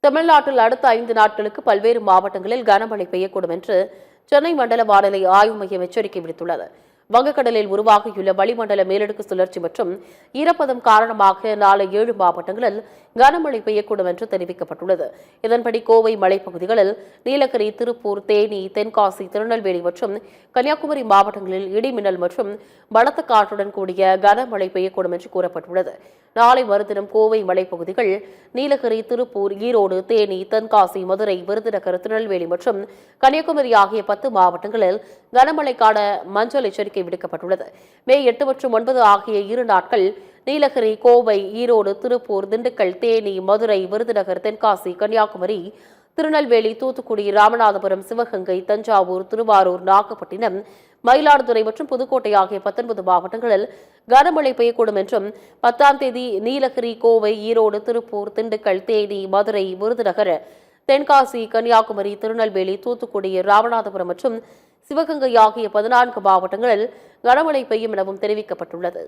தமிழ்நாட்டில் அடுத்த 5 நாட்களுக்கு பல்வேறு மாவட்டங்களில் கனமழை பெய்யக்கூடும் என்று சென்னை மண்டல வானிலை ஆய்வு மையம் எச்சரிக்கை விடுத்துள்ளது. வங்கக்கடலில் உருவாகியுள்ள வளிமண்டல மேலடுக்கு சுழற்சி மற்றும் ஈரப்பதம் காரணமாக நாளை 7 மாவட்டங்களில் கனமழை பெய்யக்கூடும் என்று தெரிவிக்கப்பட்டுள்ளது. இதன்படி கோவை மலைப்பகுதிகளில் நீலகிரி, திருப்பூர், தேனி, தென்காசி, திருநெல்வேலி மற்றும் கன்னியாகுமரி மாவட்டங்களில் இடிமின்னல் மற்றும் பலத்த காற்றுடன் கூடிய கனமழை பெய்யக்கூடும் என்று கூறப்பட்டுள்ளது. நாளை மறுதினம் கோவை மலைப்பகுதிகள், நீலகிரி, திருப்பூர், ஈரோடு, தேனி, தென்காசி, மதுரை, விருதுநகர், திருநெல்வேலி மற்றும் கன்னியாகுமரி ஆகிய 10 மாவட்டங்களில் கனமழைக்கான மஞ்சள் எச்சரிக்கை விடுக்கப்பட்டுள்ளது. மே 8 மற்றும் 9 ஆகிய 2 நாட்கள் நீலகிரி, கோவை, ஈரோடு, திருப்பூர், திண்டுக்கல், தேனி, மதுரை, விருதுநகர், தென்காசி, கன்னியாகுமரி, திருநெல்வேலி, தூத்துக்குடி, ராமநாதபுரம், சிவகங்கை, தஞ்சாவூர், திருவாரூர், நாகப்பட்டினம், மயிலாடுதுறை மற்றும் புதுக்கோட்டை ஆகிய 19 மாவட்டங்களில் கனமழை பெய்யக்கூடும் என்றும் 10ஆம் தேதி நீலகிரி, கோவை, ஈரோடு, திருப்பூர், திண்டுக்கல், தேனி, மதுரை, விருதுநகர், தென்காசி, கன்னியாகுமரி, திருநெல்வேலி, தூத்துக்குடி, ராமநாதபுரம் மற்றும் சிவகங்கை ஆகிய 14 மாவட்டங்களில் கனமழை பெய்யும் எனவும் தெரிவிக்கப்பட்டுள்ளது.